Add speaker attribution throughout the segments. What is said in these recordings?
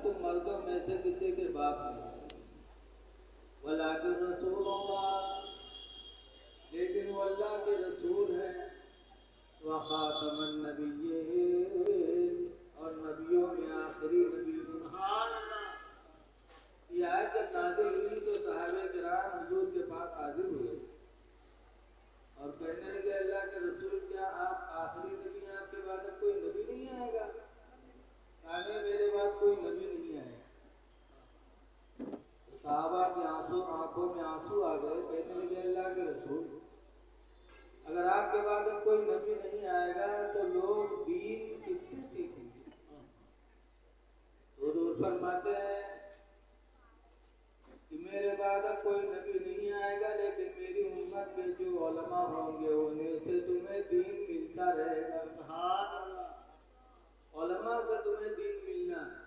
Speaker 1: تم مردوں میں سے کسی کے باپ نہیں، ولیکن رسول اللہ، لیکن وہ اللہ کے رسول ہیں، وخاتم النبیین، اور نبیوں میں آخری نبی ہیں۔ یہ آیت جب نازل ہوئی تو صحابہ کرام حضور کے پاس حاضر ہوئے اور کہنے لگے اللہ کے رسول کیا آپ آخری نبی ہیں، آپ کے بعد اب کوئی نبی نہیں آئے گا؟ کہنے میرے بعد کوئی نبی نہیں آئے گا۔ تو صحابہ کی آنکھوں میں آنسو آ گئے، کہنے لگے اللہ کے رسول اگر آپ کے بعد اب کوئی نبی نہیں آئے گا تو لوگ دین کس سے سیکھیں گے؟ حضور فرماتے ہیں کہ میرے بعد اب کوئی نبی نہیں آئے گا، لیکن میری امت کے جو علماء ہوں گے انہیں سے تمہیں دین ملتا رہے گا۔ علماء سے تمہیں دین ملنا ہے،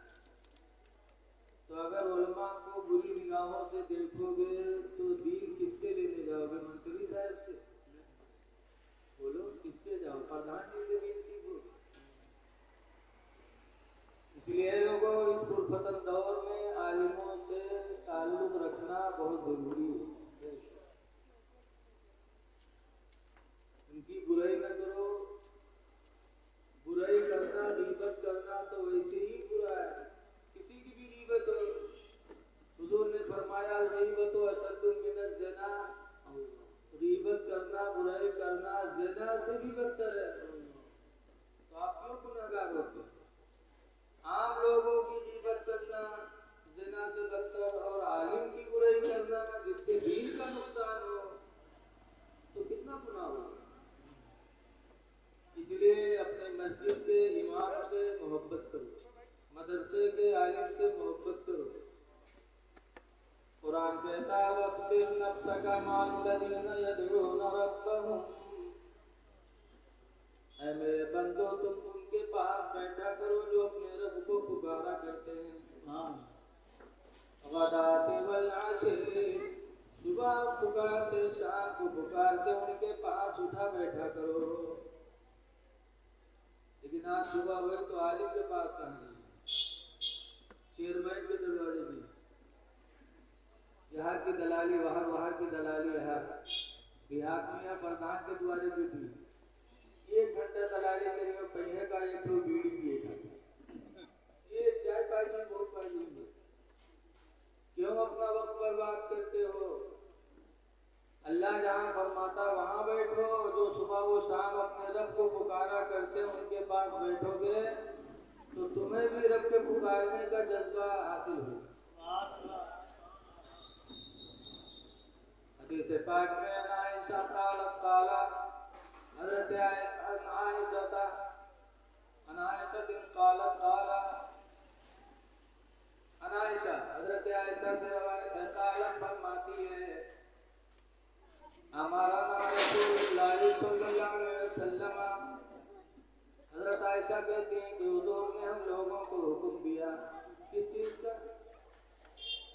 Speaker 1: تو اگر علماء کو بری نگاہوں سے دیکھو گے تو دین کس سے لینے جاؤ گے؟ منتری صاحب سے؟ بولو کس سے جاؤ؟ پردھان جی سے دین سیکھو گے؟ اس لیے لوگوں اس پرفتن دور میں عالموں سے تعلق رکھنا بہت ضروری ہے۔ ان کی برائی نہ کرو، برائی کرنا غیبت کرنا تو ویسے ہی برا ہے، کسی کی بھی غیبت ہو۔ حضور نے فرمایا الغیبت اشد من الزنا، غیبت کرنا برائی کرنا زنا سے بھی بدتر ہے۔ تو آپ کیوں گنہگار ہوتے ہیں؟ عام لوگوں کی غیبت کرنا زنا سے بدتر اور عالم کی برائی کرنا جس سے دین کا نقصان ہو تو کتنا گناہ ہوگا۔ اس لیے اپنے مسجد کے امام سے محبت کرو، مدرسے کے عالم سے محبت کرو۔ قرآن کہتا ہے وَاصْبِرْ نَفْسَكَ مَعَ الَّذِينَ يَدْعُونَ رَبَّهُمْ، اے میرے بندو تم ان کے پاس بیٹھا کرو جو اپنے رب کو پکارا کرتے ہیں۔ غداۃ والعشی، صبح پکارتے شام کو پکارتے، ان کے پاس اٹھا بیٹھا کرو۔ لیکن آج صبح ہوئے تو عالم کے پاس کہاں نہیں، چیئرمین کے دروازے بھی، یہاں کی دلالی وہاں کی دلالی یہاں، دیہات میں یہاں پردھان کے دروازے بھی بھی 1 گھنٹہ دلالی کریے پہیے کا 1 تو بیڑی پیے گا، یہ چائے پائی میں بہت پائی بس۔ کیوں اپنا وقت برباد کرتے ہو؟ اللہ جہاں فرماتا وہاں بیٹھو، جو صبح و شام اپنے رب کو پکارا کرتے ان کے پاس بیٹھو گے تو تمہیں بھی رب کے پکارنے کا جذبہ حاصل ہوگا۔ حدیث پاک میں عائشہ قالت تعالی، حضرت عائشہ حضرت عائشہ سے روایت ہے، قالت فرماتی ہے ہمارا رسول اللہ صلی اللہ علیہ وسلم، حضرت عائشہ کہتی ہیں کہ حضور نے ہم لوگوں کو حکم دیا کس چیز کا؟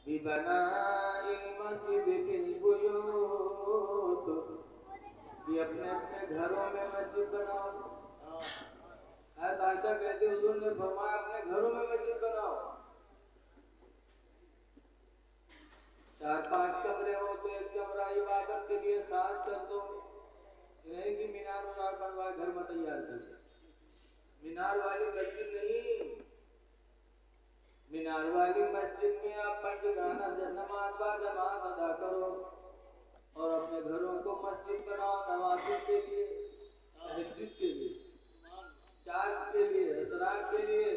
Speaker 1: بِبَنَاءِ الْمَسْجِدِ فِي الْبُيُوتِ، کہ اپنے اپنے گھروں میں مسجد بناؤ۔ حضرت عائشہ کہتی حضور نے فرمایا اپنے گھروں میں مسجد بناؤ۔ 4-5 کمرے ہو تو 1 کمرہ عبادت کے لیے خاص کر دو، نہیں کہ مینار ونار بنوائے گھر میں تیار کر دو۔ مینار والی مسجد نہیں، مینار والی مسجد میں آپ 5 گانا نماز با جماعت ادا کرو اور اپنے گھروں کو مسجد بناؤ نوافل کے لیے، تہجد کے لیے، چاش کے لیے، اسرار کے لیے،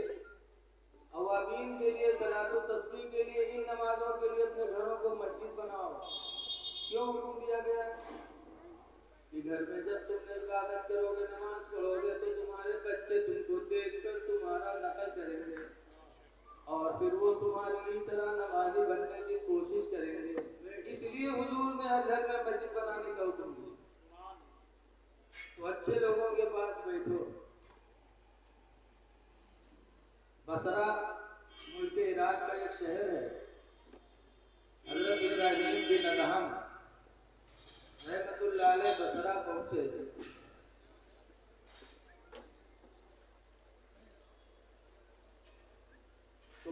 Speaker 1: اوابین کے لیے، صلاۃ التسبیح کے لیے، ان نمازوں کے لیے اپنے گھروں کو مسجد بناؤ۔ کیوں حکم دیا گیا؟ کہ گھر میں جب تم نے عبادت کرو گے نماز پڑھو گے تو تمہارے بچے تم کو دیکھ کر تمہارا نقل کریں گے اور پھر وہ تمہاری طرح نمازی بننے کی کوشش کریں گے، اس لیے حضور نے ہر گھر میں مسجد بنانے کا حکم دیا۔ تو اچھے لوگوں کے پاس بیٹھو۔ بصرہ ملک عراق کا ایک شہر ہے، حضرت ابراہیم بن ادہم رحمت اللہ علیہ بصرہ پہنچے تو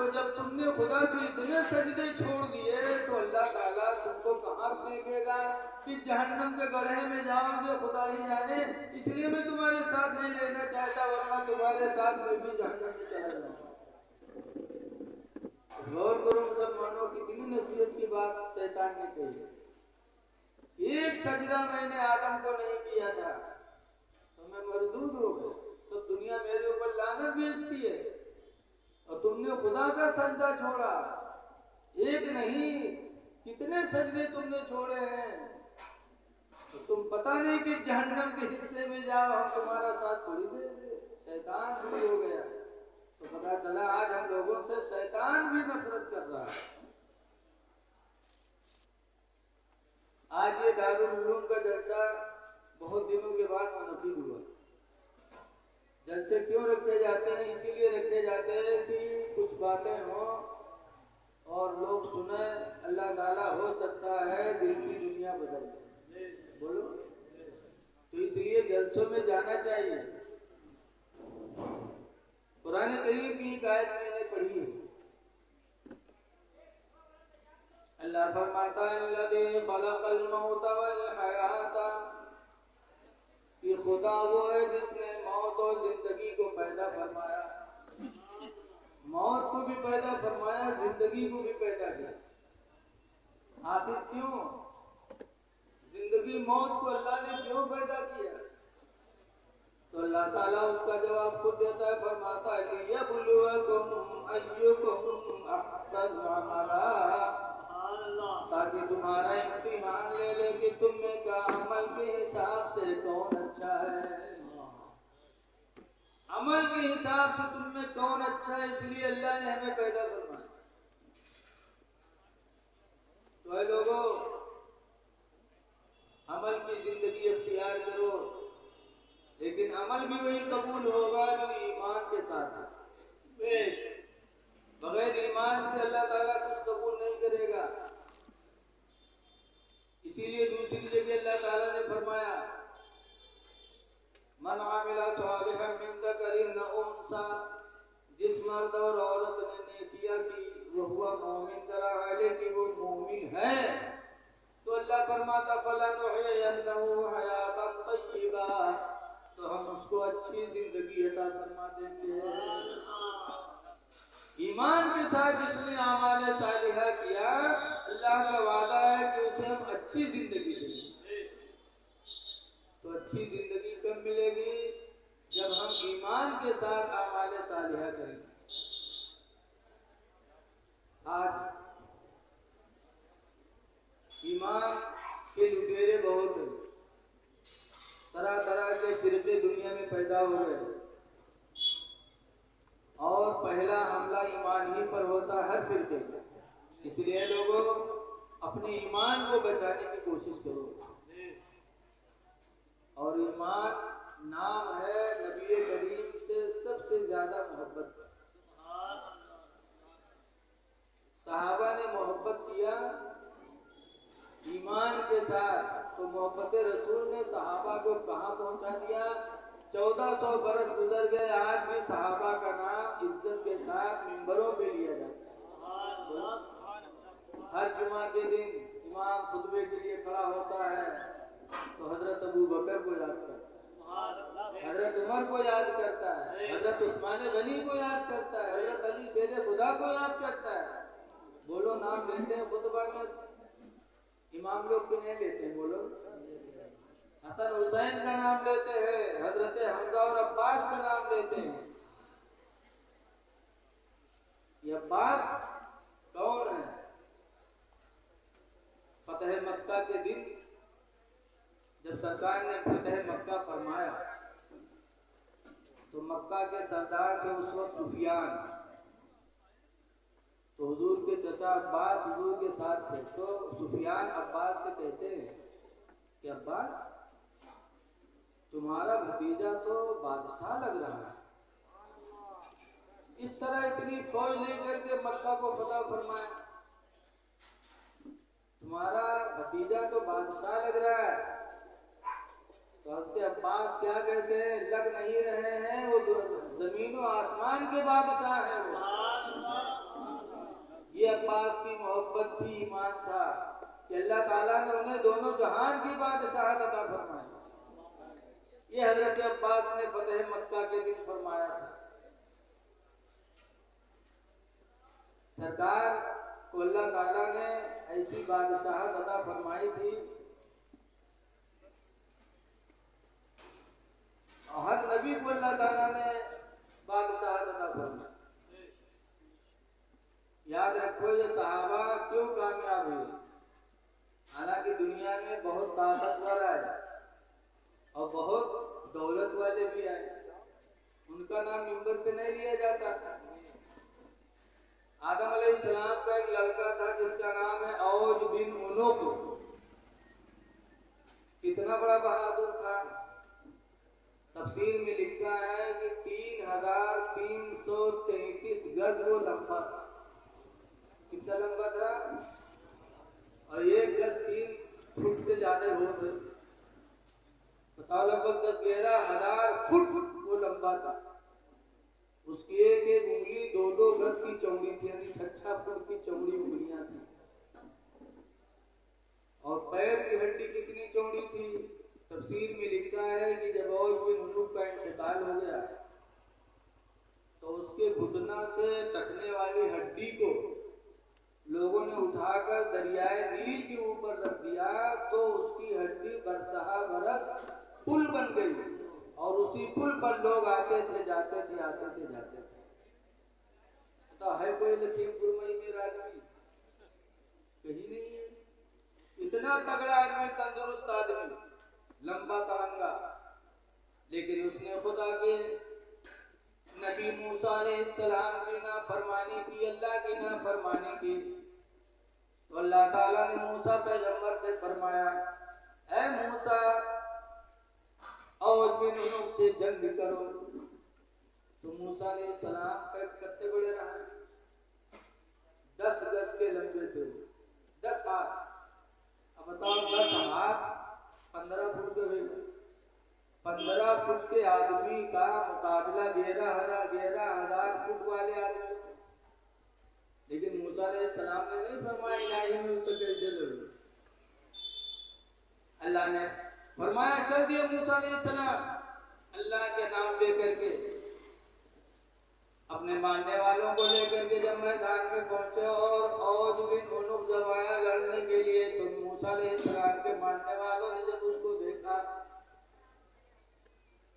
Speaker 1: تو جب تم نے خدا کے اتنے سجدے چھوڑ دیے تو اللہ تعالیٰ تم کو کہاں پھینکے گا کہ جہنم کے گڑھے میں جاؤ گے خدا ہی جانے. اس لیے میں تمہارے ساتھ نہیں رہنا چاہتا ورنہ تمہارے ساتھ میں بھی جہنم میں چلا جاؤں. غور کرو مسلمانوں کتنی نصیحت کی بات شیطان نے کہی. ایک سجدہ میں نے آدم کو نہیں کیا تھا تو میں مردود ہو گیا. سب دنیا میرے اوپر لعنت بھیجتی ہے اور تم نے خدا کا سجدہ چھوڑا. ایک نہیں کتنے سجدے تم نے چھوڑے ہیں. تو تم پتہ نہیں کہ جہنم کے حصے میں جاؤ ہم تمہارا ساتھ تھوڑی دیں گے. شیطان دور ہو گیا تو پتہ چلا آج ہم لوگوں سے شیطان بھی نفرت کر رہا ہے. آج یہ دارالعلوم کا جلسہ بہت دنوں کے بعد منعقد ہوا. جلسے کیوں رکھے جاتے ہیں؟ اسی لیے رکھے جاتے ہیں کہ کچھ باتیں ہوں اور لوگ سنیں. اللہ تعالیٰ ہو سکتا ہے دل کی دنیا بدل دے. بولو تو اس لیے جلسوں میں جانا چاہیے. قرآن کریم کی ایک آیت میں نے پڑھی ہے. اللہ فرماتا ہے الذی خلق الموت والحیات کہ خدا وہ ہے جس نے موت اور زندگی کو پیدا فرمایا. موت کو بھی پیدا فرمایا زندگی کو بھی پیدا کیا. آخر کیوں زندگی موت کو اللہ نے کیوں پیدا کیا؟ تو اللہ تعالیٰ اس کا جواب خود دیتا ہے. فرماتا ہے لِيَبْلُوَكُمْ أَيُّكُمْ أَحْسَنُ عَمَلًا تاکہ تمہارا امتحان لے لے کہ تم میں کا عمل کے حساب سے کون اچھا ہے. عمل کے حساب سے تم میں کون اچھا ہے. اس لیے اللہ نے ہمیں پیدا فرمایا. تو اے لوگوں عمل کی زندگی اختیار کرو لیکن عمل بھی وہی قبول ہوگا جو ایمان کے ساتھ ہے. بغیر ایمان کے اللہ تعالیٰ کچھ قبول نہیں کرے گا. اسی لیے دوسری جگہ اللہ تعالیٰ نے فرمایا من عامل صالحا من ذکر او انثی جس مرد اور عورت نے نیکیاں کی وہ ہوا مومن درا ہے کہ وہ مومن ہے تو اللہ فرماتا فلنحینہ حیاتا طیبہ تو ہم اس کو اچھی زندگی عطا فرما دیں گے. ایمان کے ساتھ جس نے اعمال صالحہ کیا اللہ کا وعدہ ہے کہ اسے ہم اچھی زندگی دیں گے. تو اچھی زندگی کب ملے گی؟ جب ہم ایمان کے ساتھ اعمال صالحہ کریں گے. آج ایمان کے لٹیرے بہت ہیں. طرح طرح کے فرقے دنیا میں پیدا ہو گئے اور پہلا حملہ ایمان ہی پر ہوتا ہے ہر فرقے کا. اس لیے لوگوں اپنے ایمان کو بچانے کی کوشش کرو. اور ایمان نام ہے نبی کریم سے سب سے زیادہ محبت کا. صحابہ نے محبت کیا ایمان کے ساتھ تو محبت رسول نے صحابہ کو کہاں پہنچا دیا. 1400 برس گزر گئے آج بھی صحابہ کا نام عزت کے ساتھ منبروں پہ لیا جاتا ہے. ہر جمعہ کے دن امام خطبے کے لیے کھڑا ہوتا ہے تو حضرت ابو بکر کو یاد کرتا ہے, حضرت عمر کو یاد کرتا ہے, حضرت عثمان غنی کو یاد کرتا ہے, حضرت علی شیر خدا کو یاد کرتا ہے. بولو نام لیتے ہیں خطبہ میں امام لوگ بھی نہیں لیتے ہیں. بولو حسن حسین کا نام لیتے ہیں, حضرت حمزہ اور عباس کا نام لیتے ہیں. یہ عباس کون ہے؟ فتح مکہ کے دن جب سرکار نے فتح مکہ فرمایا تو مکہ کے سردار تھے اس وقت سفیان. تو حضور کے چچا عباس حضور کے ساتھ تھے. تو سفیان عباس سے کہتے ہیں کہ عباس تمہارا بھتیجا تو بادشاہ لگ رہا ہے, اس طرح اتنی فوج لے کر کے مکہ کو فتح فرمایا. تمہارا بھتیجا تو بادشاہ لگ رہا ہے. تو حضرت عباس کیا کہتے ہیں لگ نہیں رہے ہیں, وہ زمین و آسمان کے بادشاہ ہیں. وہ محبت تھی، ایمان تھا کہ اللہ تعالیٰ نے انہیں دونوں جہان کی بادشاہت عطا فرمائی۔ یہ حضرت عباس نے فتح مکہ کے دن فرمایا تھا۔ سرکار کو اللہ تعالیٰ نے ایسی بادشاہت عطا فرمائی تھی، اور ہر نبی کو اللہ تعالیٰ نے بادشاہت عطا فرمائی۔ یاد رکھو یہ صحابہ کیوں کامیاب ہوئے؟ حالانکہ دنیا میں بہت طاقتور آئے اور بہت دولت والے بھی آئے، ان کا نام منبر پہ نہیں لیا جاتا۔ آدم علیہ السلام کا ایک لڑکا تھا جس کا نام ہے اوج بن عنق، کتنا بڑا بہادر تھا۔ تفسیر میں لکھا ہے کہ 3333 گز وہ لمبا تھا۔ کتنا لمبا تھا؟ اور 1 گز 3 فٹ سے زیادہ ہو تھے، بتاؤ لگ بھگ 10-11,000 فٹ وہ لمبا تھا۔ اس کی ایک ایک انگلی 2-2 گز کی چوڑی تھی، یعنی 6 فٹ کی چوڑی انگلیاں تھیں۔ اور پیر کی ہڈی کتنی چوڑی تھی؟ تفسیر میں لکھا ہے کہ جب اوج بن عنق کا انتقال ہو گیا تو اس کے گھٹنا سے ٹکنے والی ہڈی کو لوگوں نے اٹھا کر دریائے نیل کے اوپر رکھ دیا، تو اس کی ہڈی برسہ برس پل بن گئی، اور اسی پل پر لوگ آتے تھے جاتے تھے، آتے تھے جاتے تھے۔ تو ہے کوئی لکھیم پور میں میرا آدمی؟ کہیں نہیں ہے۔ اتنا تگڑا آدمی، تندرست آدمی، لمبا ترنگا، لیکن اس نے خدا کے نبی موسیٰ علیہ السلام کی نافرمانی کی، اللہ کی نافرمانی کی۔ تو اللہ تعالیٰ نے موسیٰ پیغمبر سے فرمایا، اے موسیٰ اوج بن عنق سے جنگ کرو۔ تو موسیٰ علیہ السلام کتنے بڑے رہا؟ 10 گز کے لمبے تھے، 10 ہاتھ۔ اب بتاؤ 10 ہاتھ 15 فٹ کے ہوئے گا۔ 15 فٹ کے آدمی کا مقابلہ 11,000 فٹ والے آدمی سے۔ لیکن موسیٰ علیہ السلام نے نہیں فرمایا الہی میں اسے کیسے لڑوں۔ اللہ نے فرمایا چل دیا موسیٰ علیہ السلام اللہ کے نام لے کر کے، اپنے ماننے والوں کو لے کر کے جب میدان میں پہنچے اور اوج بن عنق جب آیا لڑنے کے لیے، تو موسیٰ علیہ السلام کے ماننے والوں نے جب اس کو دیکھا،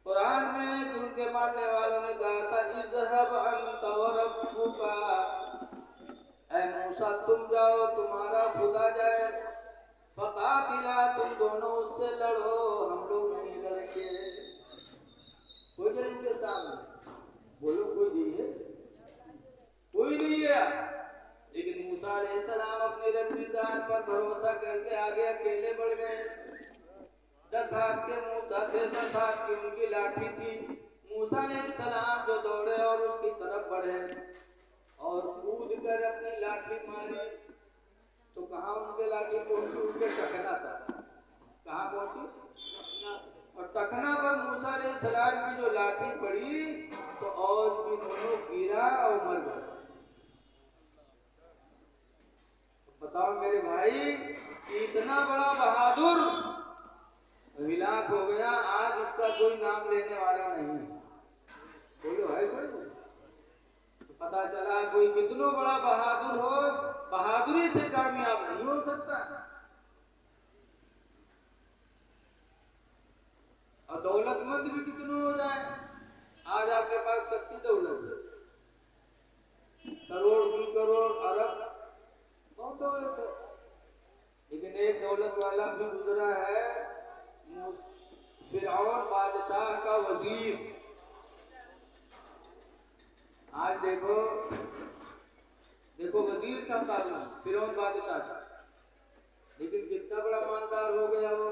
Speaker 1: قرآن میں ان کے ماننے والوں نے کہا تھا اذهب انت وربك، اے موسیٰ تم جاؤ، تمہارا خدا جائے، فقاتلا تم دونوں اس سے لڑو، ہم لوگ نہیں لڑیں گے۔ کوئی نہیں ان کے سامنے، بولو کوئی نہیں ہے، کوئی نہیں ہے۔ لیکن موسیٰ علیہ السلام اپنی ربی ذات پر بھروسہ کر کے آگے اکیلے بڑھ گئے۔ 10 ہاتھ کے موسیٰ تھے، 10 ہاتھ کی ان کی لاٹھی تھی۔ موسیٰ علیہ السلام جو دوڑے اور اس کی طرف بڑھے اور کود کر اپنی لاٹھی ماری، تو کہاں ان کے لاٹھی پہنچی؟ ان کے ٹکنا تھا۔ کہاں پہنچی؟ اور ٹکنا پر موسیٰ علیہ السلام کی جو لاٹھی پڑی تو اوج بن عنق گرا اور مر گیا۔ بتاؤ میرے بھائی، اتنا بڑا بہادر ہلاک ہو گیا، آج اس کا کوئی نام لینے والا نہیں ہے۔ بولو ہے کوئی؟ تو پتا چلا کوئی کتنا بڑا بہادر ہو، بہادری سے کامیاب نہیں ہو سکتا۔ اور دولت مند بھی کتنا ہو جائے، آج آپ کے پاس کتنی دولت ہے؟ کروڑ 2 کروڑ ارب بہت دولت ہے، لیکن ایک دولت والا بھی گزرا ہے، فرعون بادشاہ کا وزیر۔ آج دیکھو وزیر تھا قارون، فرعون بادشاہ کا، لیکن کتنا بڑا مالدار ہو گیا وہ۔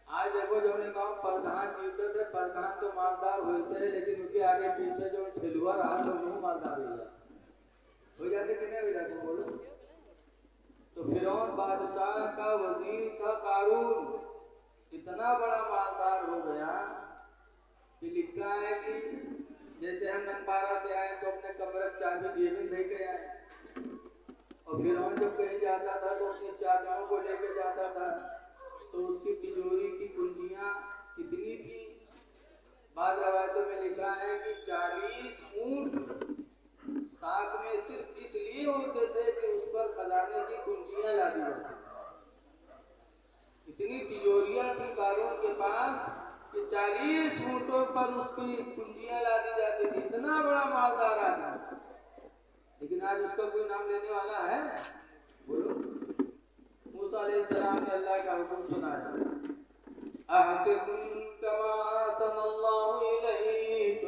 Speaker 1: آج دیکھو جو نے کہا پردھان جیتے تھے، پردھان تو مالدار ہوئے تھے، لیکن ان کے آگے پیچھے جو ٹھلوا رہا تو وہ مالدار ہو جاتے کہ نہیں ہو جاتے؟ بولو۔ تو فرعون بادشاہ کا وزیر تھا قارون، اتنا بڑا مالدار ہو گیا کہ لکھا ہے کہ جیسے ہم ننپارہ سے آئے تو اپنے کمرہ چابی جیب میں دے کے آئے، اور فرعون جب کہیں جاتا تھا تو اپنی چابیوں کو لے کے جاتا تھا، تو اس کی تجوری کی کنجیاں کتنی تھی؟ بعض روایتوں میں لکھا ہے کہ 40 اونٹ ساتھ میں صرف اس لیے ہوتے تھے کہ اس پر خزانے کی کنجیاں لادی جاتی تھی۔ اتنی تجوریاں تھی قارون کے پاس کہ 40 اونٹوں پر اس کی کنجیاں لادی جاتی تھی۔ اتنا بڑا مالدار آدمی، لیکن آج اس کا کوئی نام لینے والا ہے؟ بولو۔ موسیٰ علیہ السلام نے اللہ کا حکم سنایا، احسن کما احسن اللہ الیک،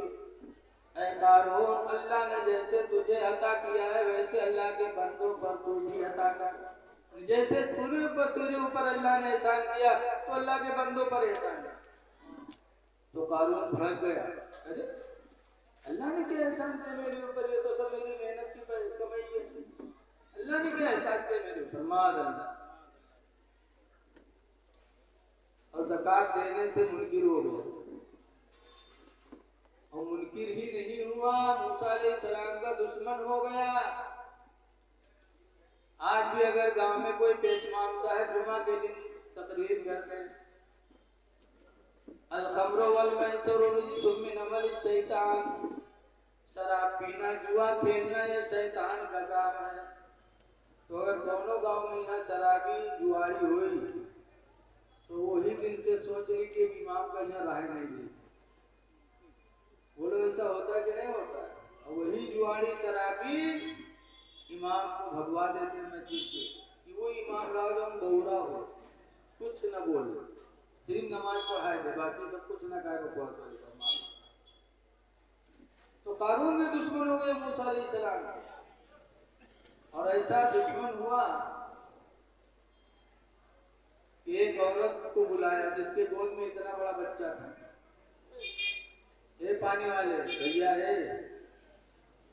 Speaker 1: اے قارون اللہ نے جیسے تجھے عطا کیا ہے ویسے اللہ کے بندوں پر تو بھی عطا کر۔ جیسے تیرے اوپر اللہ نے احسان کیا تو اللہ کے بندوں پر احسان کیا۔ تو قارون بھڑک گیا، ارے اللہ نے کیا احسان کیا میرے اوپر؟ یہ تو سب میری محنت کی کمائی ہے، اللہ نے کیا احسان کیا میرے اوپر؟ معاذ اللہ۔ اور زکوٰۃ دینے سے منکر ہو گیا، اور منکر ہی نہیں ہوا، موسیٰ علیہ السلام کا دشمن ہو گیا۔ آج بھی اگر گاؤں میں کوئی پیشمام صاحب جمعہ کے دن تقریر کرتے ہیں، الخمر والمیسر رجس من عمل الشیطان، شراب پینا جوا کھیلنا یہ شیطان کا کام ہے، تو اگر دونوں گاؤں میں یہاں شرابی جواری ہوئی تو وہی دن سے سوچ لی کہ امام کا یہاں راہ نہیں دی۔ بولو ایسا ہوتا ہے کہ نہیں ہوتا ہے؟ اور وہی جواری شرابی امام کو بھگوا دیتے ہیں مسجد سے کہ وہ امام راہ جو ہم بہورا ہو، کچھ نہ بولے، صرف نماز پڑھائے دے، باقی سب کچھ نہ کہے، بکواس والی فرما۔ تو قارون میں دشمن ہو گئے موسیٰ علیہ السلام، اور ایسا دشمن ہوا کہ ایک عورت کو بلایا جس کے گود میں اتنا بڑا بچہ تھا، اے پانی والے بھیا،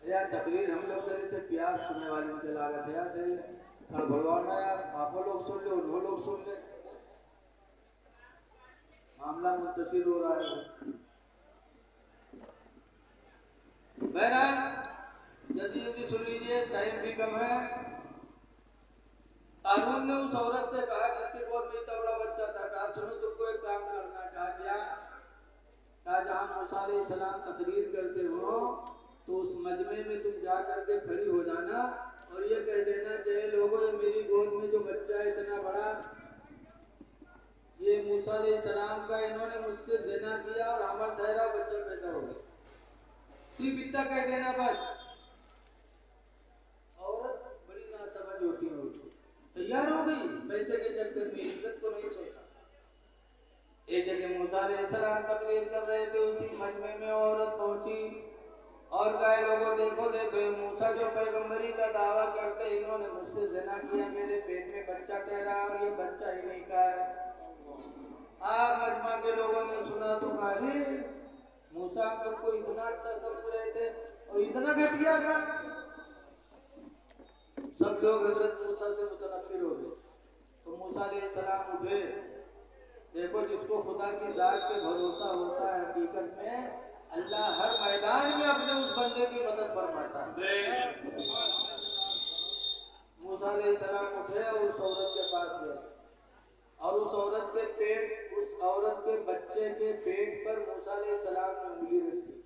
Speaker 1: یار تقریر ہم لوگ کر رہے تھے، پیاس سننے والے ان کے لاگت ہے یار، تیری بھڑوانا یار، آپ لوگ سن لے انہوں لوگ سن لے، معاملہ منتشر ہو رہا ہے۔ بہرحال جلدی سن لیجئے، ٹائم بھی کم ہے۔ قارون نے اس عورت سے کہا جس کے گود میں اتنا بڑا بچہ تھا، کہا سنو تم کو ایک کام کرنا ہے۔ کہا کیا؟ کہا جہاں موسیٰ علیہ السلام تقریر کرتے ہو تو اس مجمع میں تم جا کر کے کھڑی ہو جانا اور یہ کہہ دینا کہ اے لوگوں، یہ میری گود میں جو بچہ ہے اتنا بڑا، یہ موسیٰ علیہ السلام کا، انہوں نے مجھ سے زنا کیا اور حمل ٹھہرا، بچہ پیدا ہو گیا، صرف اتنا کہہ دینا بس۔ عورت بڑی ناسمجھ ہوتی ہے، تیار ہو گئی، پیسے کے چکر میں عزت کو نہیں سوچا۔ ایک جگہ موسیٰ علیہ السلام تقریر کر رہے تھے، اسی مجمع میں عورت پہنچی اور کہے لوگوں دیکھو یہ موسیٰ جو پیغمبری کا دعویٰ کرتے ہیں، انہوں نے مجھ سے زنا کیا، میرے پیٹ میں بچہ ٹھہرا اور یہ بچہ ہی نہیں کا ہے۔ آپ مجمع کے لوگوں نے سنا تو کہا ارے موسیٰ ہم تم کو اتنا اچھا سمجھ رہے تھے اور اتنا گھٹیا تھا۔ سب لوگ حضرت موسیٰ سے متنفر ہو گئے۔ تو موسیٰ علیہ السلام اٹھے، دیکھو جس کو خدا کی ذات پہ بھروسہ ہوتا ہے حقیقت میں اللہ ہر میدان میں اپنے اس بندے کی مدد فرماتا ہے۔ موسیٰ علیہ السلام اٹھے اور اس عورت کے پاس گئے اور اس عورت کے بچے کے پیٹ پر موسیٰ علیہ السلام نے انگلی رکھی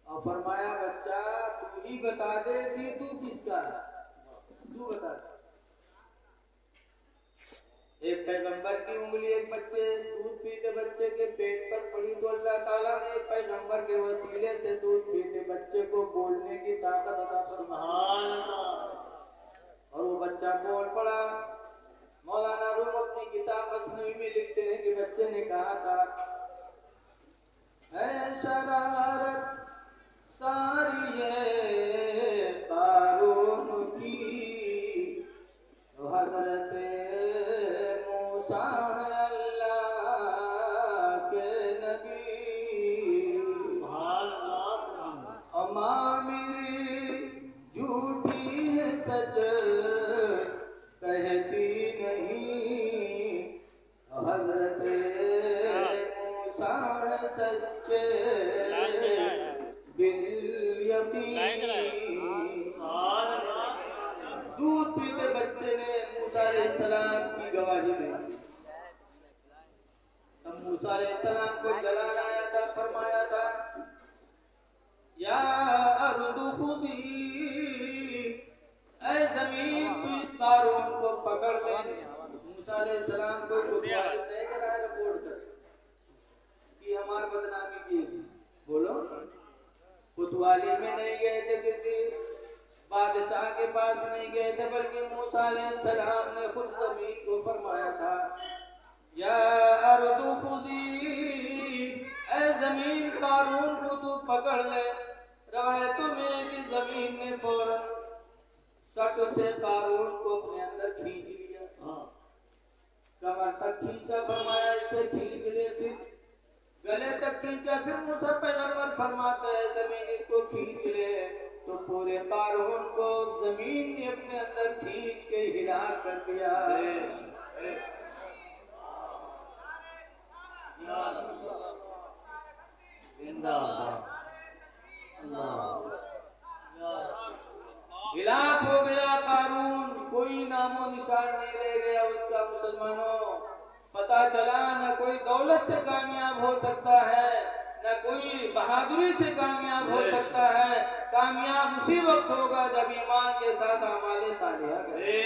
Speaker 1: اور فرمایا بچہ تو ہی بتا دے کہ تو کس کا ہے، تو بتا دے۔ ایک پیغمبر کی انگلی ایک بچے دودھ پیتے بچے کے پیٹ پر پڑی تو اللہ تعالیٰ نے ایک پیغمبر کے وسیلے سے دودھ پیتے بچے کو بولنے کی طاقت عطا فرمائی اور وہ بچہ بول پڑا۔ مولانا روم اپنی کتاب مثنوی میں لکھتے ہیں کہ بچے نے کہا تھا، اے شرارت ساری یہ قارون کی، حضرت موسیٰ اللہ کے نبی، ماں میری جھوٹی ہے سچ کہتی نہیں، حضرت موسیٰ سچے بالیقین۔ موسیٰ علیہ السلام کی گواہی دے دی۔ تب موسیٰ علیہ السلام کو جلال آیا تھا، فرمایا تھا یا ارض خذی، اے زمین تو اس قارون کو پکڑ لے۔ موسیٰ علیہ السلام کو کوتوالی نہیں کرایا رپورٹ کر کہ ہمار بدنامی کیسی، بولو کوتوالی میں نہیں گئے تھے، کسی بادشاہ کے پاس نہیں گئے تھے، بلکہ موسیٰ علیہ السلام نے خود زمین کو فرمایا تھا یا ارض خذی، اے زمین قارون کو تو پکڑ لے۔ روایتوں میں کہ زمین نے فوراً سٹ سے قارون کو اپنے اندر کھینچ لیا، کمر تک کھینچا، فرمایا اس سے کھینچ لے، پھر گلے تک کھینچا، پھر موسیٰ پیغمبر فرماتا ہے زمین اس کو کھینچ لے، تو پورے قارون کو زمین نے اپنے اندر کھینچ کے ہلا کر دیا۔ ہلاک ہو گیا قارون، کوئی نام و نشان نہیں رہ گیا اس کا۔ مسلمانوں پتا چلا نہ کوئی دولت سے کامیاب ہو سکتا ہے، نہ کوئی بہادری سے کامیاب ہو سکتا ہے، کامیاب اسی وقت ہوگا جب ایمان کے ساتھ اعمال صالحہ کرے۔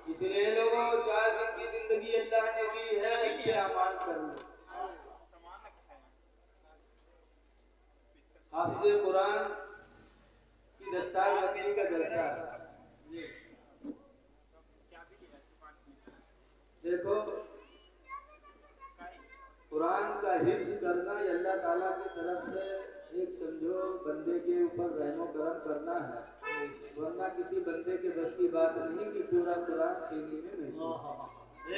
Speaker 1: اس لیے لوگوں 4 دن کی زندگی اللہ نے دی ہے، اچھے اعمال کرو۔ حافظ قرآن کی دستار بندی کا جلسہ ہے۔ دیکھو قرآن کا حفظ کرنا یہ اللہ تعالیٰ کی طرف سے ایک سمجھو بندے کے اوپر رحم و کرم کرنا ہے، ورنہ کسی بندے کے بس کی بات نہیں کہ پورا قرآن سینے میں محفوظ۔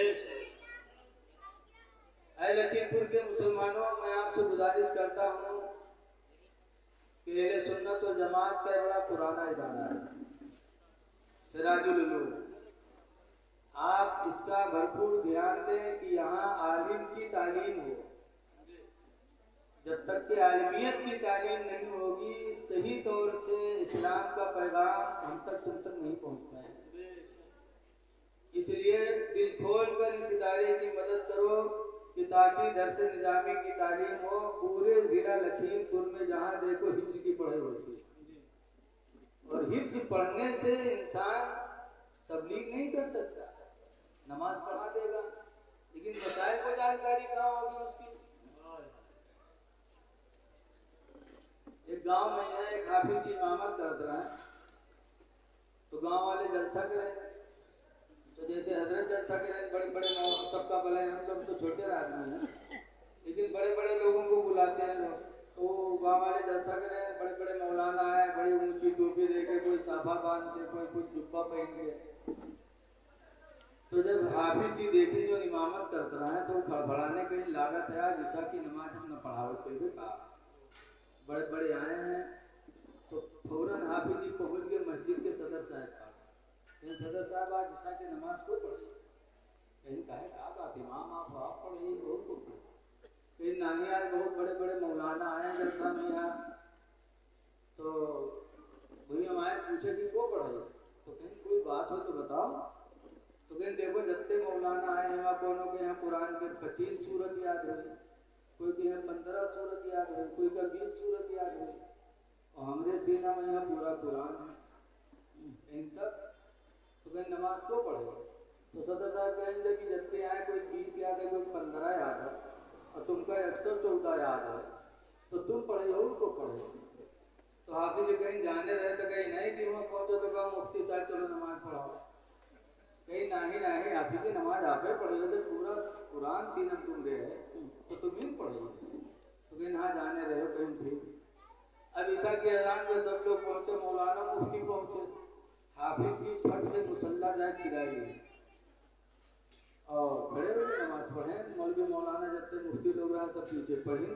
Speaker 1: اے لکھیم پور کے مسلمانوں، میں آپ سے گزارش کرتا ہوں کہ اہل سنت و جماعت کا بڑا پرانا ادارہ ہے سراج العلوم، آپ اس کا بھرپور دھیان دیں کہ یہاں عالم کی تعلیم ہو۔ جب تک کہ عالمیت کی تعلیم نہیں ہوگی، صحیح طور سے اسلام کا پیغام ہم تک تم تک نہیں پہنچ پائے۔ اس لیے دل کھول کر اس ادارے کی مدد کرو کہ تاکہ درس نظامی کی تعلیم ہو۔ پورے ضلع لکھیم پور میں جہاں دیکھو حفظ کی پڑھائی ہوتی ہے، اور حفظ پڑھنے سے انسان تبلیغ نہیں کر سکتا، نماز پڑھا دے گا لیکن مسائل کو جانکاری کہاں ہوگی اس کی۔ ایک گاؤں میں ہے، ایک حافظ کی امامت کرت رہا ہے، تو گاؤں والے جلسہ کریں، تو جیسے حضرت جلسہ کریں، بڑے بڑے سب کا بھلا ہے، ہم تو چھوٹے آدمی ہیں لیکن بڑے بڑے لوگوں کو بلاتے ہیں لوگ، تو گاؤں والے جلسہ کریں، بڑے بڑے مولانا آئے، بڑی اونچی ٹوپی دے کے، کوئی صافہ باندھ کے، کوئی کچھ جبہ پہن کے، تو جب حافظ جی دیکھیں جو امامت کرتا رہا ہے تو کھڑبڑانے کہیں لاگت ہے، آج عشاء کی نماز ہم نہ پڑھاوتے ہوئے کہا، بڑے بڑے آئے ہیں، تو فوراً حافظ جی پہنچ گئے مسجد کے صدر صاحب پاس، کہ صدر صاحب آج عشاء کی نماز کو پڑھی؟ کہیں کہا ہے کہا بات امام آپ پڑھیں اور کو پڑھیں؟ کہیں نہیں، آج بہت بڑے بڑے مولانا آئے ہیں جلسہ میں یہاں، تو وہی ہم آئے پوچھے کہ کو پڑھائی؟ تو کہیں کوئی بات ہو تو بتاؤ۔ تو کہیں دیکھو جتنے مولانا آئے ہیں وہاں کونوں کے یہاں قرآن کے 25 سورت یاد ہوئی، کوئی کہ یہاں 15 سورت یاد ہوئی، کوئی کہ 20 سورت یاد ہوئی، اور ہمارے سینہ میں یہاں پورا قرآن ہے کہیں تک، تو کہیں نماز کو پڑھے؟ تو صدر صاحب کہیں جب جتنے آئے کوئی 20 یاد ہے، کوئی 15 یاد ہے، اور تم کا 114 یاد ہے، تو تم پڑھے ہو ان کو پڑھے؟ تو حافظ جی کہیں جانے رہے تو کہیں نہیں کہ وہاں پہنچو تو کہا مفتی صاحب چلو نماز پڑھاؤ، کہیں نہیں حافظ جی نماز آپ ہی پڑھے ہو، جب پورا قرآن سینہ تم رہے تو تم ہی پڑھے ہو، تو کہیں نہ جانے رہے ہو کہیں ٹھیک۔ اب عشاء کی اذان پہ سب لوگ پہنچے، مولانا مفتی پہنچے، حافظ جی پھٹ سے مصلی جائے چھڑائی لی اور کھڑے ہوئے نماز پڑھیں، مولوی مولانا جتنے مفتی لوگ رہے سب پیچھے پڑھیں،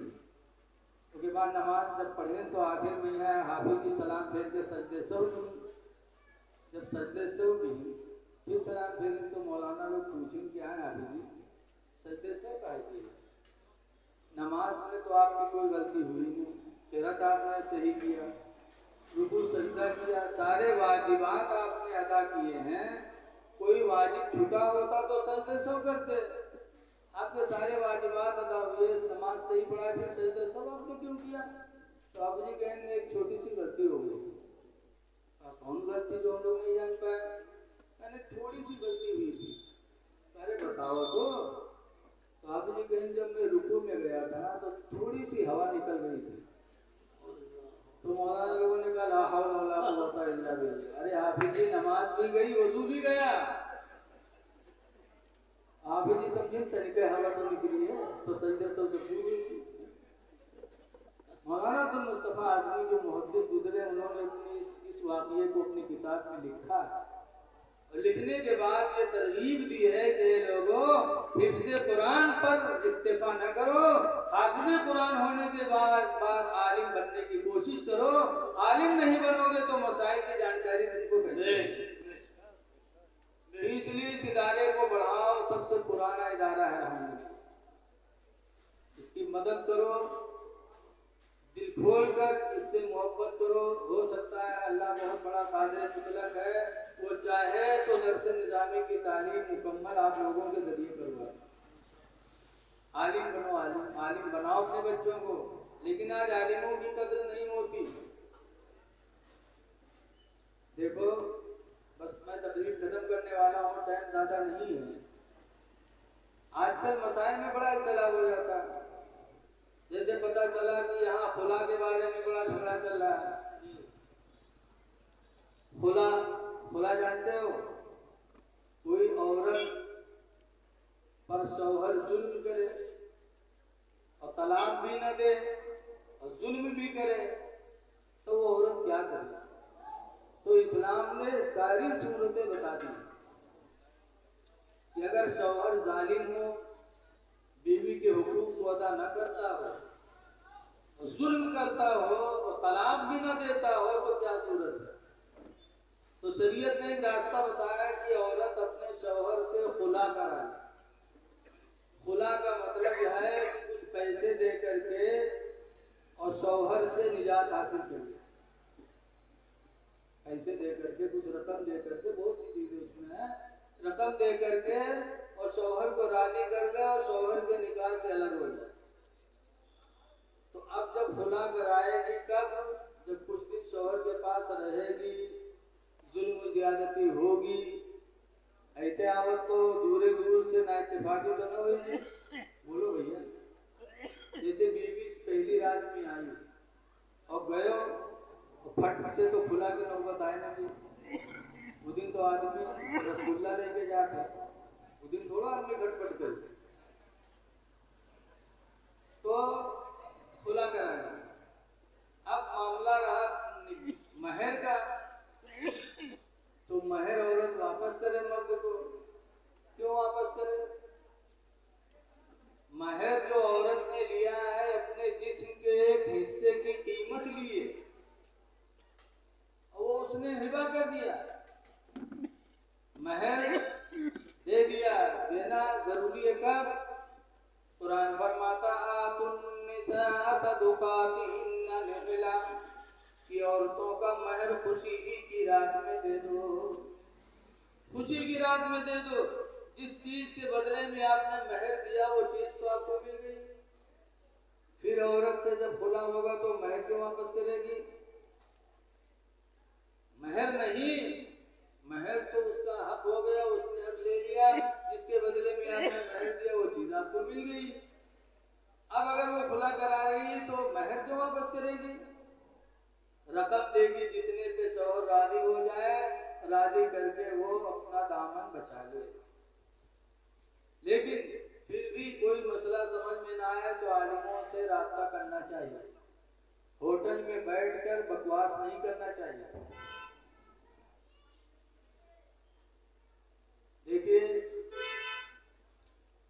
Speaker 1: اس کے بعد نماز جب پڑھیں تو آخر میں ہے حافظ جی سلام پھیر کے سجدے سہو کی، جب سجدے سہو کی پھر سلام پھیریں تو مولانا لوگ پوچھیں کیا ہے حافظ جی سجدے سہو کہے کی؟ نماز میں تو آپ کی کوئی غلطی ہوئی نہیں، قرات آپ نے صحیح کیا، رکوع سجدہ کیا، سارے واجبات آپ نے ادا کیے ہیں. کوئی واجب چھوٹا ہوتا تو سجدے سو کرتے. آپ کے سارے واجبات ادا ہوئے, نماز صحیح پڑھا, پھر سجدہ سو آپ نے کیوں کیا؟ تو آپ جی کہیں گے ایک چھوٹی سی غلطی ہو گئی. کون غلطی جو ہم لوگ نہیں جان پائے؟ یعنی تھوڑی سی غلطی ہوئی تھی. ارے بتاؤ تو آپ جی کہیں جب میں رکوع میں گیا تھا تو تھوڑی سی ہوا نکل گئی تھی, تو مولانا لوگوں نے کہا لا حول ولا قوت الا باللہ. ارے حافظ جی نماز بھی گئی, وضو بھی گیا. حافظ جی سمجھیں طریقہ ہوا تو نکلی ہے, تو سجدہ سو جب ہوئی. مولانا عبد المصطفیٰ اعظمی جو محدث گزرے, انہوں نے اپنی اس واقعے کو اپنی کتاب میں لکھا ہے. اور لکھنے کے بعد یہ ترغیب دی ہے کہ لوگوں حفظ قرآن پر اکتفا نہ کرو, حافظ قرآن ہونے کے بعد عالم بننے کی کوشش کرو. عالم نہیں بنو گے تو مسائل کی جانکاری تم کو کیسے؟ اس لیے اس ادارے کو بڑھاؤ. سب سے پرانا ادارہ ہے الحمدللہ. اس کی مدد کرو, دل کھول کر اس سے محبت کرو. ہو سکتا ہے اللہ بہت بڑا قادر مطلق ہے, وہ چاہے تو درس نظامی کی تعلیم مکمل آپ لوگوں کے ذریعے کروا. عالم بنو, عالم بناؤ اپنے بچوں کو. لیکن آج عالموں کی قدر نہیں ہوتی. دیکھو بس میں تقریر ختم کرنے والا ہوں, ٹائم زیادہ نہیں ہے. آج کل مسائل میں بڑا اختلاف ہو جاتا ہے. جیسے پتا چلا کہ یہاں خلا کے بارے میں بڑا جھگڑا چل رہا ہے. خلا جانتے ہو؟ کوئی عورت پر شوہر ظلم کرے اور طلاق بھی نہ دے اور ظلم بھی کرے تو وہ عورت کیا کرے؟ تو اسلام نے ساری صورتیں بتا دی کہ اگر شوہر ظالم ہو, بیوی کے حقوق کو ادا نہ کرتا ہو, ظلم کرتا ہو اور طلاق بھی نہ دیتا ہو تو کیا صورت ہے؟ تو شریعت نے ایک راستہ بتایا کہ عورت اپنے شوہر سے خلا کرائے. خلا کا مطلب ہے کہ کچھ پیسے دے کر کے اور شوہر سے نجات حاصل کر لے. پیسے دے کر کے, کچھ رقم دے کر کے, بہت سی چیزیں اس میں ہیں, رقم دے کر کے اور شوہر کو راضی کر دے اور شوہر کے نکاح سے الگ ہو جائے. تو اب جب خلا کرائے گی کب؟ جب کچھ دن شوہر کے پاس رہے گی, ظلم و زیادتی ہوگی, ایتے آوت تو دور سے نا اتفاقی تو نہ ہوئی گی. بولو بھیا, جیسے بیوی پہلی رات میں آئی اور گئے اور پھٹ سے تو کھلا کے نوبت آئے نا جی. وہ دن تو آدمی رسگلہ لے کے جاتا ہے, وہ دن تھوڑا آدمی گھٹ پٹ کر تو کھلا کرانا. اب معاملہ رہا مہر کا, تو مہر عورت واپس کرے مرد کو. کیوں واپس کرے؟ مہر جو عورت نے لیا ہے اپنے جسم کے ایک حصے کی قیمت لی ہے اور وہ اس نے ہبہ کر دیا. مہر دے دیا, دینا ضروری ہے کب؟ قرآن فرماتا آتوا النساء صدقاتهن نحلا, کہ عورتوں کا مہر خوشی کی رات میں دے دو. خوشی کی رات میں دے دو. جس چیز کے بدلے میں آپ نے مہر دیا وہ چیز تو آپ کو مل گئی. پھر عورت سے جب خلا ہوگا تو مہر کیوں واپس کرے گی؟ مہر نہیں, مہر تو اس کا حق ہو گیا, اس نے حق لے لیا. جس کے بدلے میں آپ نے مہر دیا وہ چیز آپ کو مل گئی. اب اگر وہ خلا کرا رہی تو مہر کیوں واپس کرے گی؟ رقم دے گی جتنے پہ شوہر راضی ہو جائے, راضی کر کے وہ اپنا دامن بچا لے. لیکن پھر بھی کوئی مسئلہ سمجھ میں نہ آئے تو عالموں سے رابطہ کرنا چاہیے. ہوٹل میں بیٹھ کر بکواس نہیں کرنا چاہیے. دیکھیے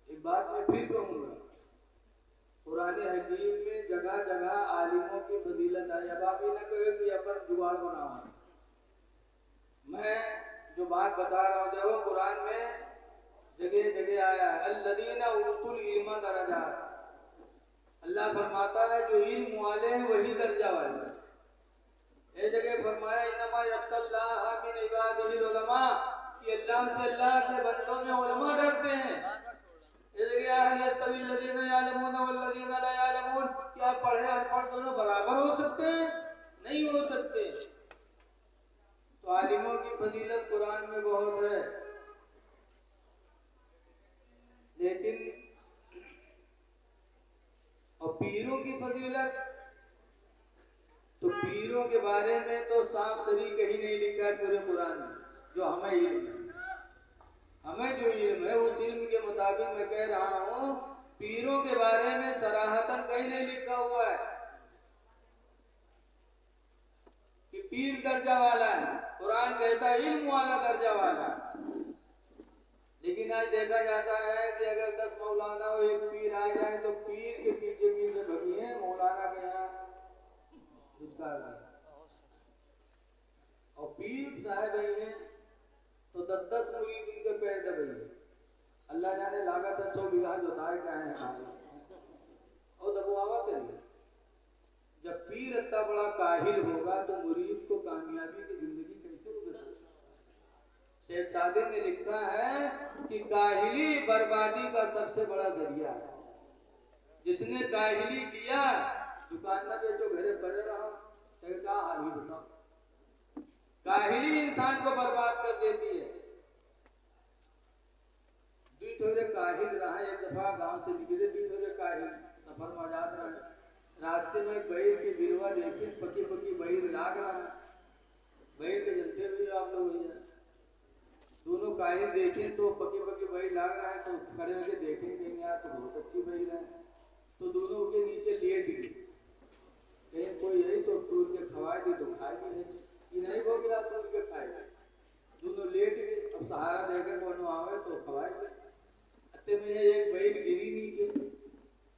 Speaker 1: ایک بات میں پھر کہوں گا, قرآن حکیم میں جگہ جگہ عالموں کی فضیلت ہے. اب آپ یہ نہ کہے کہ اپن جگاڑ بناؤ. میں جو بات بتا رہا ہوں دیکھو قرآن میں جگہ جگہ آیا ہے الذین اوتوا العلم درجات. اللہ فرماتا ہے جو علم والے ہیں وہی درجہ والے ہیں. ایک جگہ فرمایا انما یخشی اللہ من عبادہ العلماء کہ اللہ سے اللہ کے بندوں میں علماء ڈرتے ہیں. ایک جگہ هل یستوی الذین یعلمون والذین لا یعلمون کیا پڑھے اور پڑھ دونوں برابر ہو سکتے ہیں؟ نہیں ہو سکتے. تو عالموں کی فضیلت قرآن میں بہت ہے، لیکن اور پیروں کی فضیلت تو پیروں کے بارے میں تو صاف صریح کہیں نہیں لکھا ہے پورے قرآن میں. جو ہمیں علم ہے، ہمیں جو علم ہے اس علم کے مطابق میں کہہ رہا ہوں، پیروں کے بارے میں صراحتاً کہیں نہیں لکھا ہوا ہے کہ پیر درجہ والا ہے. قرآن کہتا ہے علم والا درجہ والا ہے. لیکن آج دیکھا جاتا ہے کہ اگر 10 مولانا اور ایک پیر آ جائے تو پیر کے پیچھے پیچھے بھگی ہیں، مولانا کے یہاں دھتکار دیں. اور پیر صاحب ہیں تو 10 مرید ان کے پیر دبائیے. اللہ جانے لاگت ہے 100 بیگھہ جوتائے کیا ہے اور دبواوا کریے. جب پیر اتنا بڑا کاہل ہوگا تو مرید کو کامیابی کی زندگی کیسے وہ بتا سکتا ہے؟ شیخ سعدی نے لکھا ہے کہ کاہلی بربادی کا سب سے بڑا ذریعہ ہے. جس نے کاہلی کیا دکان نہ بیچو گھرے پڑے رہو تو کیا حال ہی بتاؤ. کاہلی انسان کو برباد کر دیتی ہے. دوی تھوڑے کاہل رہا. ایک دفعہ گاؤں سے نکلے دوی تھوڑے کاہل سفر میں آزاد رہے. راستے میں ایک بیر کی بیروا دیکھی، پکی پکی بیر لاگ رہا ہے. بیر کے جنتے ہوئے آپ لوگ ہوئی ہیں. دونوں کاہل دیکھیں تو پکی پکی بیر لاگ رہا ہے تو کھڑے ہو کے دیکھیں کہیں یار تو بہت اچھی بیر ہے. تو دونوں کے نیچے لیٹ گئی. کہیں کوئی یہی تو تور کے کھوائے دی تو کھائے بھی نہیں. یہ نہیں وہ گلا تور کے کھائے گئے. دونوں لیٹ گئے. اب سہارا دے کے کونوں آوے تو کھوائے گئے. اتے میں ایک بیر گری نیچے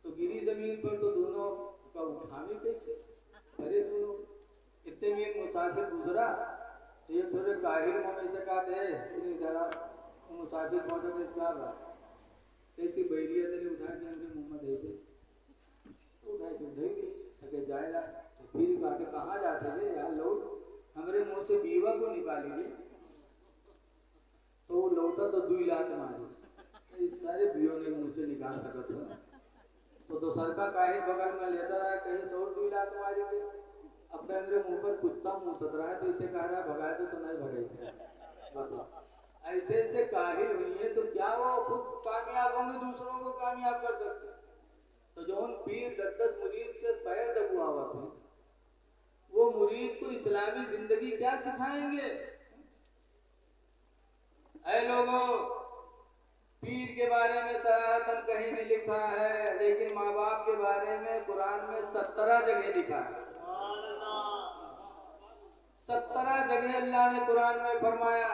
Speaker 1: تو گری زمین پر تو دونوں کا اٹھانے کیسے ارے دونوں. اتنے میں ایک مسافر گزرا تو یہ تھوڑے کاہل میں سے کہا تھے اتنی ذرا مسافر پہنچا تو اس کا بات ایسی بیریت نے اٹھا کے ہم نے منہ میں دے دے اٹھا کے دے دی تھکے جائے گا. تو پھر کہتے کہاں جاتے تھے یار لوگ ہمارے منہ سے بیوہ کو نکالی گئی. تو لوٹا تو 2 لات ماری. سارے بیوں نے منہ سے نکال سکا تھا. تو دوسر کا کاہل بغل میں لیتا رہا کہیں سور 2 لات ماری گئی. اب میرے منہ پر کتا منہ تت رہا ہے تو اسے کہہ رہا ہے بھگائے تو نہیں بھگائی سے بتاؤ. ایسے ایسے کاہل ہوئی ہیں تو کیا وہ خود کامیاب ہوں گے دوسروں کو کامیاب کر سکتے. تو جو ان پیر 10 مرید سے پیر دبوا ہوا تھے وہ مرید کو اسلامی زندگی کیا سکھائیں گے؟ اے لوگوں پیر کے بارے میں صراحتاً کہیں نہیں لکھا ہے، لیکن ماں باپ کے بارے میں قرآن میں 17 جگہ لکھا ہے. 17 جگہ اللہ نے قرآن میں فرمایا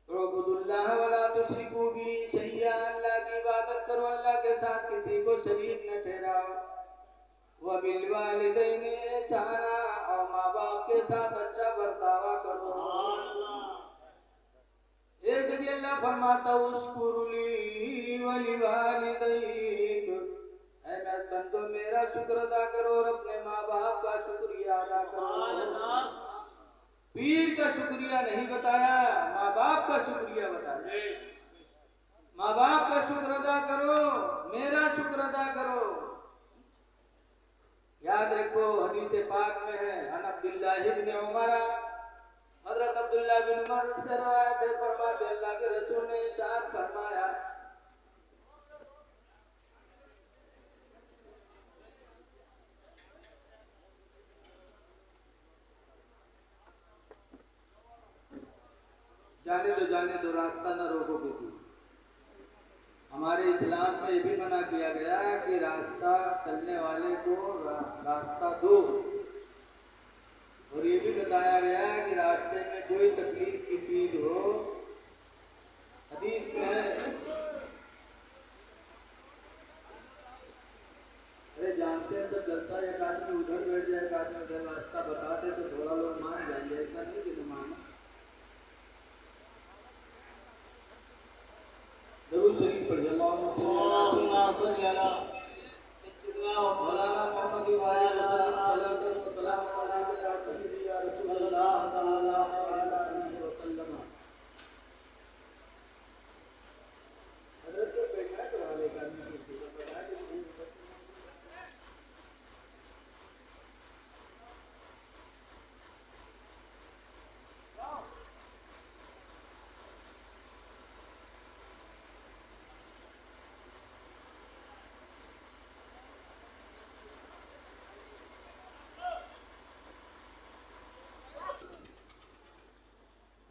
Speaker 1: اعبدوا اللہ ولا تشرکوا بہ شیئا. اللہ کی عبادت کرو، اللہ کے ساتھ کسی کو شریک نہ ٹھہراؤ. وبالوالدین احسانا اور ماں باپ کے ساتھ اچھا برتاوا کرو. ایک جگہ اللہ فرماتا اشکر لی ولوالدیک اے میرے بندو میرا شکر ادا کرو اور اپنے ماں باپ کا شکریہ ادا کرو. پیر کا شکریہ نہیں بتایا، ماں باپ کا شکریہ بتایا. ماں باپ کا شکر ادا کرو، میرا شکر ادا کرو. یاد رکھو حدیث پاک میں ہے عن عبداللہ بن عمر حضرت عبداللہ بن عمر سے روایت ہے فرماتے اللہ کے رسول نے ارشاد فرمایا جانے دو راستہ نہ روکو کسی. ہمارے اسلام میں یہ بھی منع کیا گیا کہ راستہ چلنے والے کو راستہ دو. اور یہ بھی بتایا گیا کہ راستے میں کوئی تکلیف کی چیز ہو. حدیث میں ہے ارے جانتے ہیں سب جلسہ ایک آدمی ادھر بیٹھ جائے ایک آدمی ادھر راستہ بتا دے تو تھوڑا لوگ مان جائیں گے. ایسا نہیں کہ نہ مانا. درود شریف پڑھیے اللہم صلی علی مولانا محمد وآلہ وسلم صلاۃ و سلام علی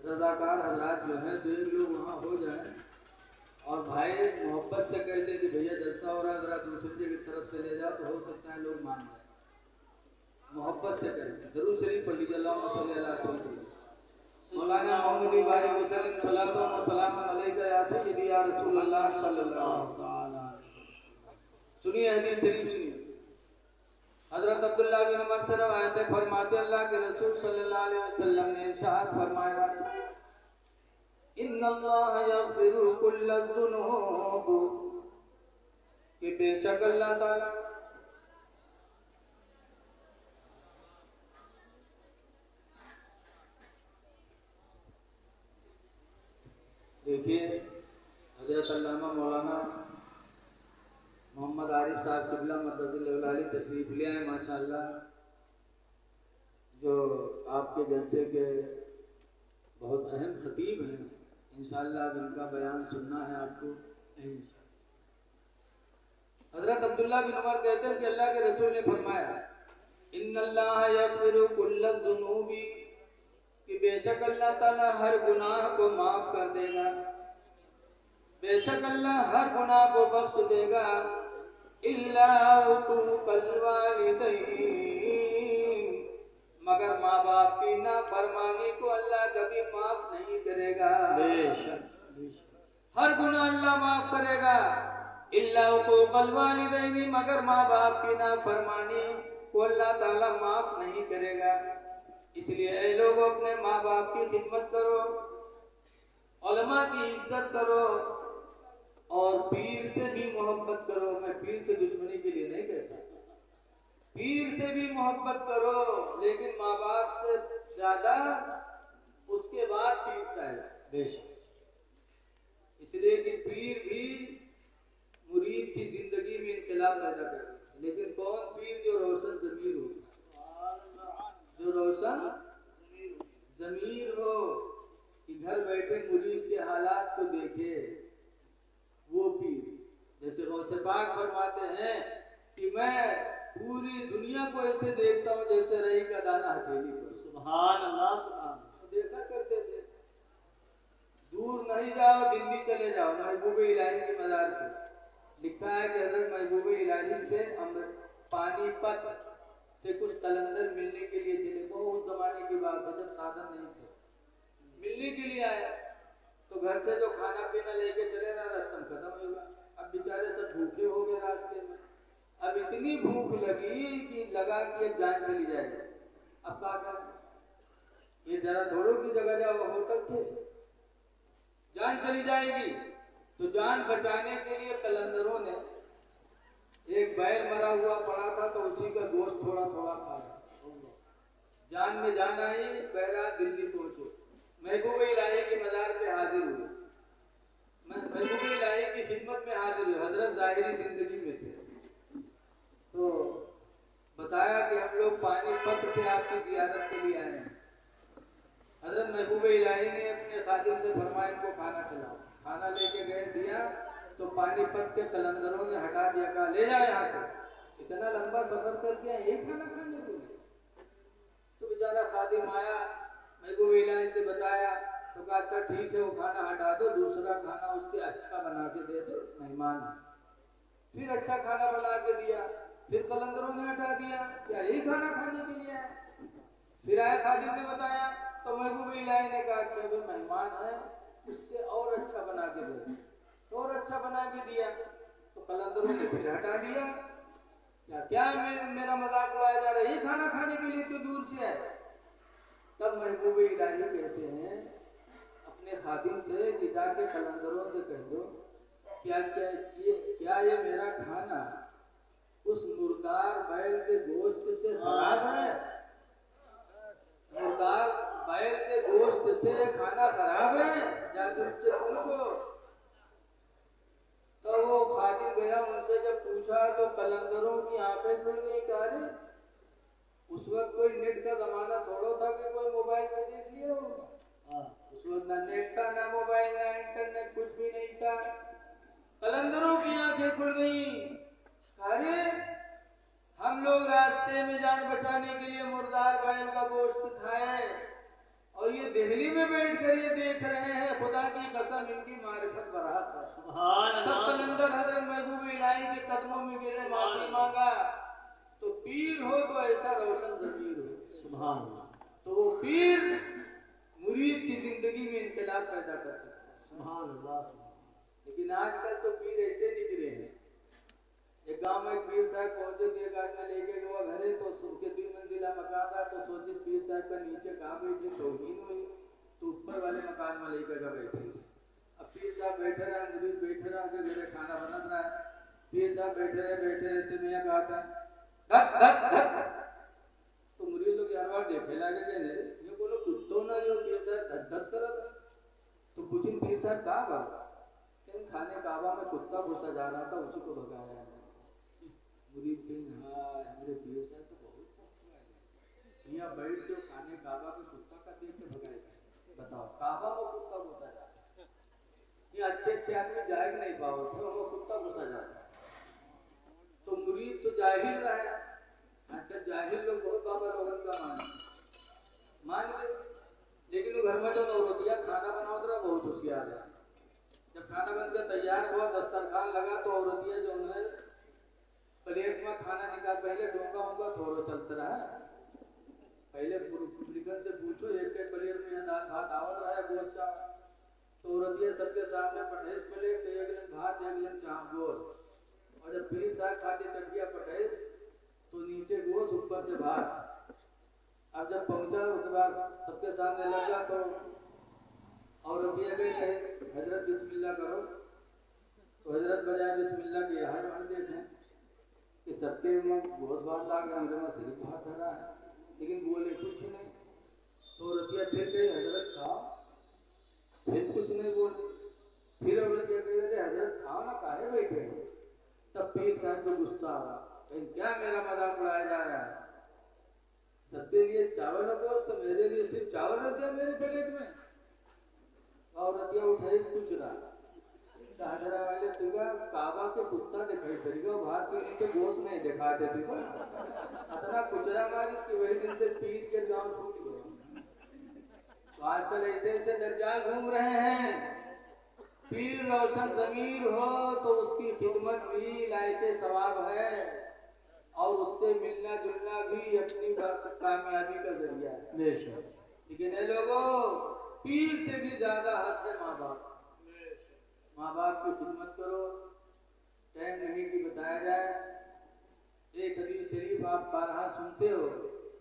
Speaker 1: رضاکار حضرات جو ہیں 2 لوگ وہاں ہو جائیں اور بھائی محبت سے کہتے ہیں کہ بھیا جلسہ ہو رہا ہے ذرا دوسری کی طرف سے لے جاؤ تو ہو سکتا ہے لوگ مان جائیں. محبت سے کہیں. درود شریف پڑھ لیجیے. اللہم صلی علی سیدنا مولانا محمد بارک وسلم صلاۃ و سلام علیک یا سیدی یا رسول اللہ صلی اللہ علیہ وسلم. سنیے حدیث شریف سنیے. حضرت عبداللہ بن عمر سے روایت ہے فرماتے اللہ کے رسول صلی اللہ علیہ وسلم نے ارشاد فرمایا ان اللہ یغفر کل الذنوب کہ بے شک اللہ تعالی دیکھیے حضرت علامہ مولانا محمد عارف صاحب قبلہ مدد اللہ علیہ تشریف لے آئے ماشاءاللہ جو آپ کے جلسے کے بہت اہم خطیب ہیں. انشاءاللہ اب ان کا بیان سننا ہے آپ کو. حضرت عبداللہ بن عمر کہتے ہیں کہ اللہ کے رسول نے فرمایا ان اللہ یغفر کل الذنوب کہ بے شک اللہ تعالیٰ ہر گناہ کو معاف کر دے گا. بے شک اللہ ہر گناہ کو بخش دے گا الا حقوق الوالدین مگر ماں باپ کی نافرمانی کو اللہ کبھی معاف نہیں کرے گا. ہر گناہ اللہ معاف کرے گا الا حقوق الوالدین مگر ماں باپ کی نافرمانی کو اللہ تعالیٰ معاف نہیں کرے گا. اس لیے اے لوگ اپنے ماں باپ کی خدمت کرو, علماء کی عزت کرو اور پیر سے بھی محبت کرو. میں پیر سے دشمنی کے لیے نہیں کہتا, پیر سے بھی محبت کرو لیکن ماں باپ سے زیادہ اس کے بعد پیر صاحب. اس لیے کہ پیر بھی مرید کی زندگی میں انقلاب پیدا کرتا ہے, لیکن کون پیر جو روشن ضمیر ہو, جو روشن ضمیر ہو کہ گھر بیٹھے مرید کے حالات کو دیکھے, وہ پیر. جیسے غوث پاک فرماتے ہیں کہ میں پوری دنیا کو ایسے دیکھتا ہوں جیسے رئی کا دانہ ہتھیلی پر. سبحان اللہ سبحان اللہ. دیکھا کرتے تھے. دور نہیں جاؤ, دلی چلے جاؤ, محبوب الہی کی مزار پہ لکھا ہے کہ حضرت محبوب الہی سے پانی پت سے کچھ قلندر ملنے کے لیے چلے. وہ اس زمانے کی بات ہے جب سادھن نہیں تھے. ملنے کے لیے آئے تو گھر سے جو کھانا پینا لے کے چلے نا راستہ ختم ہوگا. اب بیچارے سب بھوکے ہو گئے راستے میں. اب اتنی بھوک لگی کہ لگا کہ اب جان چلی جائے گی. اب کیا کریں, یہ ذرا دھوڑوں کی جگہ جاؤ, ہوٹل تھے, جان چلی جائے گی. تو جان بچانے کے لیے قلندروں نے ایک بیل مرا ہوا پڑا تھا تو اسی کا گوشت تھوڑا تھوڑا کھایا. جان میں جان آئی. بہرحال دلی پہنچو, محبوب الہی کی مزار پہ حاضر ہوئے, محبوب الہی کی خدمت میں حاضر ہوئے. حضرت ظاہری زندگی میں تھے تو بتایا کہ ہم لوگ پانی پت سے آپ کی زیارت کے لیے آئے ہیں. حضرت محبوب الہی نے اپنے خادم سے فرمایا ان کو کھانا کھلاؤ. کھانا لے کے گئے, دیا تو پانی پت کے قلندروں نے ہٹا دیا, کہا لے جاؤ یہاں سے. اتنا لمبا سفر کر کے ایک کھانا کھانے کے لیے. تو بیچارہ خادم آیا, محبوب الہی سے بتایا تو کہا اچھا ٹھیک ہے وہ کھانا ہٹا دو, دوسرا کھانا اس سے اچھا بنا کے دے دو, مہمان ہے. پھر اچھا کھانا بنا کے دیا. پھر قلندروں نے ہٹا دیا, کیا یہی کھانا کھانے کے لیے آئے. پھر آئے خادم نے بتایا تو محبوب الہی نے کہا اچھا وہ مہمان ہے اس سے اور اچھا بنا کے دے, تو اور اچھا بنا کے دیا. تو قلندروں نے پھر ہٹا دیا. کیا میرا مذاق اڑایا جا رہا ہے, یہ کھانا کھانے کے لیے تو دور سے ہے. تب محبوب الہی کہتے ہیں اپنے خادم سے کہ جا کے قلندروں سے کہہ دو کیا یہ میرا کھانا اس مردار بیل کے گوشت سے خراب ہے. مردار بیل کے گوشت سے کھانا خراب ہے, جا کے ان سے پوچھو. تو وہ خادم گیا, ان سے جب پوچھا تو قلندروں کی آنکھیں کھل گئی. کہا رے اس وقت کوئی نیٹ کا زمانہ تھوڑا تھا کہ کوئی موبائل سے دیکھ لیا ہوگا. اس وقت نہ نیٹ تھا, نہ موبائل, نہ انٹرنیٹ, کچھ بھی نہیں تھا. قلندروں کی آنکھیں کھل گئیں. ارے ہم لوگ راستے میں جان بچانے کے لیے مردار بیل کا گوشت کھائے اور یہ دہلی میں بیٹھ کر یہ دیکھ رہے ہیں، خدا کی قسم ان کی معرفت برحق ہے۔ سب قلندر حضرت محبوب الہی کے قدموں میں گرے، معافی مانگا، تو پیر ہو تو ایسا روشن ضمیر ہو، سبحان اللہ، تو وہ پیر مرید کی زندگی میں انقلاب پیدا کر سکتا ہے، سبحان اللہ۔ لیکن آج کل تو پیر ایسے نکلے ہیں، ایک گاؤں میں ایک پیر صاحب پہنچے تو ایک آدمی لے کے گیا گھرے، تو صبح کے 2 منزلہ مکان رہا، تو سوچے پیر صاحب کا نیچے کہاں بیٹھے، توہین ہوئی، تو اوپر والے مکان میں لے کے گیا بیٹھے۔ اب پیر صاحب بیٹھے رہے، مرید بیٹھے رہے، ان کے گھرے کھانا بنت رہا ہے، پیر صاحب بیٹھے رہتے میاں کہا دھت دھت دھت، تو مرید لوگ یار دیکھے لگے کہ نہیں یہ بولو کتوں نہ جو پیر صاحب دھت دھت کرا تھا، تو پوچھیں پیر صاحب کہاں بات، کہ خانے کعبہ میں کتا گھسا جا رہا تھا، اسی کو بھگایا ہے۔ مرید کہیں ہاں ہمارے پیر صاحب تو بہت پہنچ یہاں بیٹھ کے خانے کعبہ کے کتا کا دیکھ کے بھگائے گئے، بتاؤ کعبہ میں کتا گھسا جاتا ہے، یہ اچھے آدمی جائے گا نہیں پاؤ تھے، وہ کتا گھسا جاتا ہے۔ تو مرید تو جاہل رہا ہے، آج کل جاہل لوگ بہت بابا لوگن کا مان گئے، لیکن وہ گھر میں جو نوروتیا کھانا بناؤ رہا بہت ہوشیار ہے۔ جب کھانا بن کے تیار ہوا، دسترخوان لگا، تو عورتیاں جو انہیں پلیٹ میں کھانا نکال، پہلے ڈونگا ہونگا تھوڑا چلتا رہا، پہلے پبلکن سے پوچھو ایک پلیٹ میں دال بھات آوت رہا ہے گوشت چاول، تو عورتیاں سب کے سامنے پٹھیس پلیٹ، تو ایک لن بھات ایک لن گوشت، اور جب پیر صاحب کھاتے ٹٹیا پٹھیس تو نیچے گوشت اوپر سے بھات۔ اب جب پہنچا اس کے بعد سب کے سامنے لگا، تو عورتیاں گئی کہ حضرت بسم اللہ کرو، تو حضرت بجائے بسم اللہ کی ہر ہم دیکھیں کہ سب کے گوشت بھات لا گیا، ہمارے میں صرف بھات دھرا ہے، لیکن بولے کچھ نہیں، تو عورتیاں پھر گئی حضرت کھاؤ، پھر کچھ نہیں بولے، پھر عورتیاں گئی ارے حضرت کھاؤ نہ کاہے بیٹھے ہو، تب پیر صاحب کو غصہ آیا کہ کیا میرا مذاق اڑایا جا رہا ہے، سب کے لیے چاول اور گوشت، تو میرے لیے صرف چاول رکھ دیا میرے پلیٹ میں۔ عورتیاں اٹھائی کچھ رہا، دہدرا والے تجھا کعبہ کے کتا دکھائی پڑی گا، بھات کے نیچے گوشت نہیں دکھاتے تجھا، اتنا کچرا مارس کہ وہی دن سے پیر کے گاؤں چھوٹ گیا۔ تو آج کل ایسے دجال گھوم رہے ہیں، پیر روشن ضمیر ہو تو اس کی خدمت بھی لائق ثواب ہے، اور اس سے ملنا جلنا بھی اپنی کامیابی کا ذریعہ ہے۔ لیکن اے لوگوں، پیر سے بھی زیادہ حق ہے ماں باپ، ماں باپ کی خدمت کرو، ٹائم نہیں کہ بتایا جائے۔ ایک حدیث شریف آپ بارہا سنتے ہو،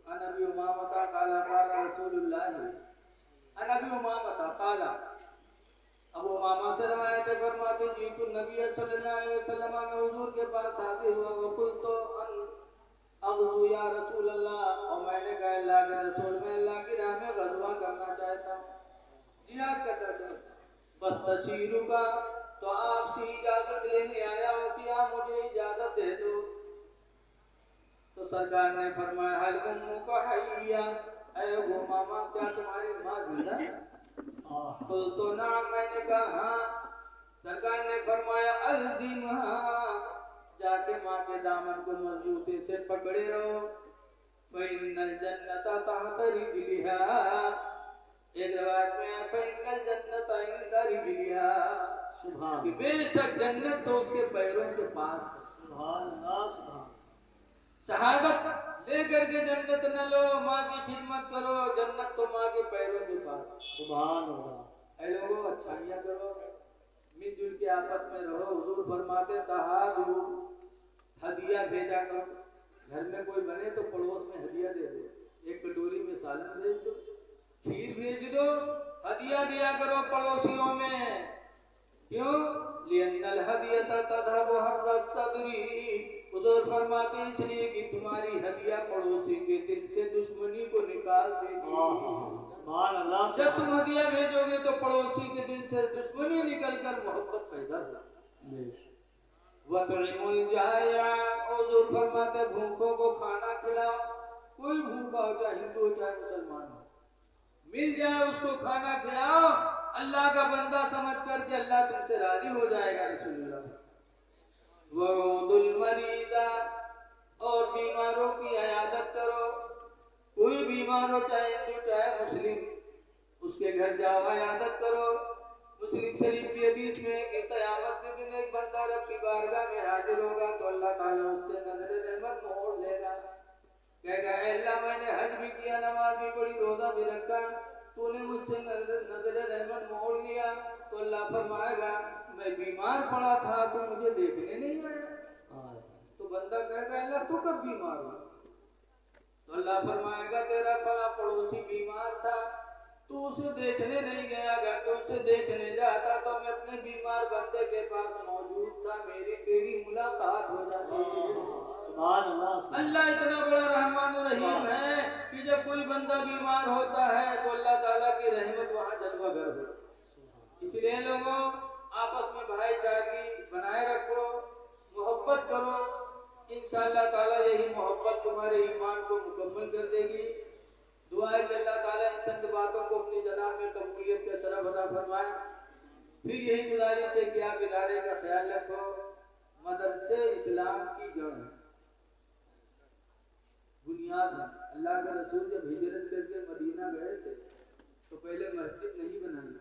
Speaker 1: ان ابی امامہ قال قال رسول اللہ، ان ابی امامہ قال، ابو امامہ سے روایت ہے، فرماتے جیت النبی صلی اللہ علیہ وسلم، میں حضور کے پاس حاضر ہوا، وقلت ان اغزو یا رسول اللہ، اور میں نے کہا اللہ کے رسول، میں اللہ کی راہ میں غزوہ کرنا چاہتا ہوں، جہاد کرنا چاہتا ہوں، فاستشیروا کا، تو آپ سے اجازت لینے آیا ہوں کہ آپ مجھے اجازت دے دو۔ تو سرکار نے فرمایا حل امک حیہ، اے ابو امامہ کیا تمہاری ماں زندہ ہے؟ قلت نعم، میں نے کہا ہاں۔ سرکار نے فرمایا الزمھا، جا کے ماں کے دامن کو مضبوطی سے پکڑے رہو، فإن الجنة تحت رجلها، ایک روایت میں ہے فإن الجنة عند رجلها، کہ بے شک جنت تو اس کے پیروں کے پاس ہے۔ سبحان اللہ، سبحان، شہادت لے کر کے جنت نہ لو، ماں کی خدمت کرو، جنت تو ماں کے پیروں کے پاس۔ سبحان اللہ۔ اے لوگوں اچھائیاں کرو، مل جل کے آپس میں رہو، حضور فرماتے تہادو، ہدیہ بھیجا کرو، گھر میں کوئی بنے تو پڑوس میں ہدیہ دے دو، ایک کٹوری میں سالن بھیج دو، کھیر بھیج دو، ہدیہ دیا کرو پڑوسیوں میں، کیوں؟ لِأَنَّ الْهَدِيَةَ تَذْهَبُ حَرَّ الصَّدْرِ، حضور فرماتے اس لیے کہ تمہاری ہدیہ پڑوسی کے دل سے دشمنی کو نکال دے گی۔ جب تم ہدیہ بھیجو گے تو پڑوسی کے دل سے دشمنی نکل کر محبت پیدا ہوگی۔ وَطْعِمُ الْجَائِعَ، حضور فرماتے بھوکوں کو کھانا کھلاؤ، کوئی بھوکا ہو چاہے ہندو ہو چاہے مسلمان ہو، مل جائے اس کو کھانا کھلاؤ، اللہ کا بندہ سمجھ کر کے اللہ تم سے راضی ہو جائے گا۔ رسول اللہ وعود المریض، اور بیماروں کی عیادت کرو، کوئی بیمار ہو چاہے ہندو چاہے مسلم، اس کے گھر جاؤ عیادت کرو۔ مسلم شریف کی حدیث میں کہ قیامت کے دن ایک بندہ رب کی بارگاہ میں حاضر ہوگا تو اللہ تعالیٰ اس سے نظر رحمت موڑ لے گا، کہے گا اے اللہ میں نے حج بھی کیا، نماز بھی پڑھی، روزہ بھی رکھا، تو نے مجھ سے نظر رحمت موڑ دیا۔ تو اللہ فرمائے گا میں بیمار پڑا تھا تو مجھے دیکھنے نہیں آیا۔ تو بندہ کہے گا اللہ تو کب بیمار ہوا؟ تو اللہ فرمائے گا تیرا فلاں پڑوسی بیمار تھا، تو اسے دیکھنے نہیں گیا، اگر تو اسے دیکھنے جاتا تو میں اپنے بیمار بندے کے پاس موجود تھا، میری تیری ملاقات ہو جاتی۔ اللہ اتنا بڑا رحمان و رحیم ہے کہ جب کوئی بندہ بیمار ہوتا ہے تو اللہ تعالیٰ کی رحمت وہاں جلوہ گر ہوتی۔ اس لیے لوگوں آپس میں بھائی چارگی بنائے رکھو، محبت کرو، انشاءاللہ تعالیٰ یہی محبت تمہارے ایمان کو مکمل کر دے گی۔ دعا ہے کہ اللہ تعالیٰ ان چند باتوں کو اپنی جناب میں قبولیت کا شرف عطا فرمائے۔ پھر یہی گزارش ہے کہ آپ ادارے کا خیال رکھو۔ مدرسے اسلام کی جڑ ہے، بنیاد ہے۔ اللہ کے رسول جب ہجرت کر کے مدینہ گئے تھے تو پہلے مسجد نہیں بنائی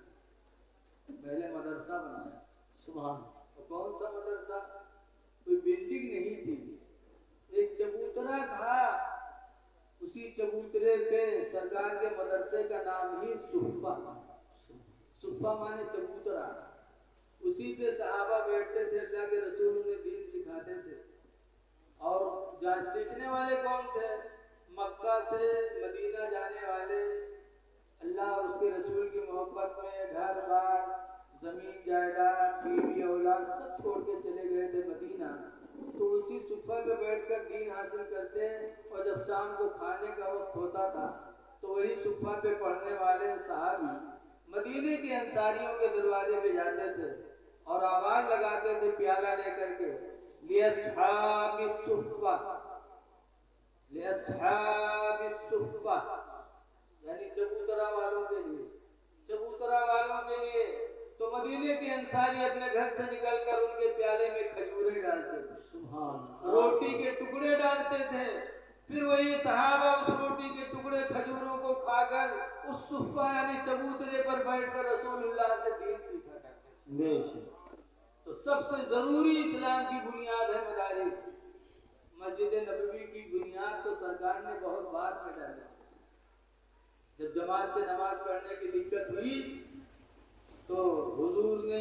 Speaker 1: تھی، پہلے مدرسہ بنایا۔ سبحان اللہ۔ اور کون سا مدرسہ؟ کوئی بلڈنگ نہیں تھی، ایک چبوترا تھا، اسی چبوترے پہ سرکار کے مدرسے کا نام ہی صفہ تھا۔ صفہ مانے چبوترا، اسی پہ صحابہ بیٹھتے تھے، اللہ کے رسول انہیں دین سکھاتے تھے۔ اور جہاں سیکھنے والے کون تھے؟ مکہ سے مدینہ جانے والے، اللہ اور اس کے رسول کی محبت میں گھر بار زمین جائیداد بیوی اولاد سب چھوڑ کے چلے گئے تھے مدینہ، تو اسی صفہ پہ بیٹھ کر دین حاصل کرتے، اور جب شام کو کھانے کا وقت ہوتا تھا تو وہی صفہ پہ پڑھنے والے صحابی مدینے کے انصاریوں کے دروازے پہ جاتے تھے اور آواز لگاتے تھے پیالہ لے کر کے، لِأَصْحَابِ الصُّفَّةِ، لِأَصْحَابِ الصُّفَّةِ، یعنی چبوترا والوں کے لیے، چبوترا والوں کے لیے۔ تو مدینے کے انصاری اپنے گھر سے نکل کر ان کے پیالے میں کھجوریں ڈالتے تھے، روٹی کے ٹکڑے ڈالتے تھے، پھر وہی صحابہ اس روٹی کے ٹکڑے کھجوروں کو کھا کر اس صفہ یعنی چبوترے پر بیٹھ کر رسول اللہ سے دین سیکھا کرتے تھے۔ تو سب سے ضروری اسلام کی بنیاد ہے مدارس۔ مسجد نبوی کی بنیاد تو سرکار نے بہت بعد میں ڈالی۔ جب جماعت سے نماز پڑھنے کی دقت ہوئی تو حضور نے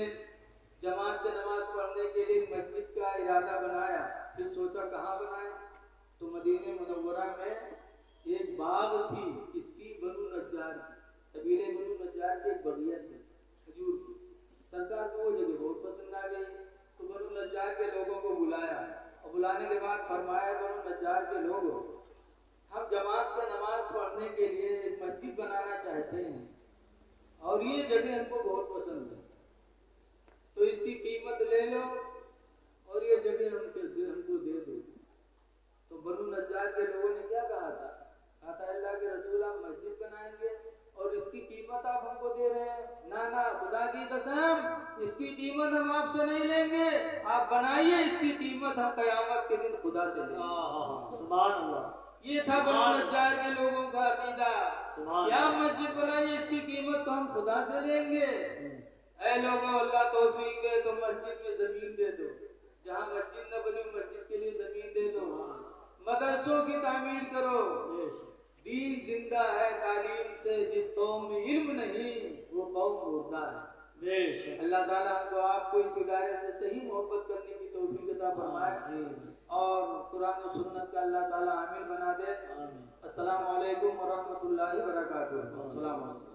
Speaker 1: جماعت سے نماز پڑھنے کے لیے مسجد کا ارادہ بنایا، پھر سوچا کہاں بنائے، تو مدینہ منورہ میں ایک باغ تھی، کس کی؟ بنو نجار کی، قبیلے بنو نجار کی ایک بغیہ تھی کھجور کی۔ سرکار کو وہ جگہ بہت پسند آ گئی تو بنو نجار کے لوگوں کو بلایا، اور بلانے کے بعد فرمایا بنو نجار کے لوگوں ہم جماعت سے نماز پڑھنے کے لیے ایک مسجد بنانا چاہتے ہیں اور یہ جگہ ہم کو بہت پسند ہے، تو اس کی قیمت لے لو اور یہ جگہ ہم کو دے دو۔ تو بنو نجار کے لوگوں نے کیا کہا تھا؟ کہا تھا اللہ کے رسول آپ مسجد بنائیں گے اور اس کی قیمت آپ ہم کو دے رہے ہیں؟ نا خدا کی قسم اس کی قیمت ہم آپ سے نہیں لیں گے، آپ بنائیے، اس کی قیمت ہم قیامت کے دن خدا سے لیں گے۔ سبحان اللہ۔ یہ تھا بنو نجار کے لوگوں کا عقیدہ، کیا مسجد بنائیے، اس کی قیمت تو ہم خدا سے لیں گے۔ اے لوگوں اللہ توفیق دے تو مسجد میں زمین دے دو، جہاں مسجد نہ بنی مسجد کے لیے زمین دے دو، مدرسوں کی تعمیر کرو۔ دین زندہ ہے تعلیم سے، جس قوم میں علم نہیں وہ قوم مردہ ہے۔ اللہ تعالیٰ ہم کو آپ کو اس ادارے سے صحیح محبت کرنے کی توفیق عطا فرمائے اور قرآن و سنت کا اللہ تعالیٰ عامل بنا دے۔ السلام علیکم ورحمۃ اللہ وبرکاتہ۔ السلام علیکم۔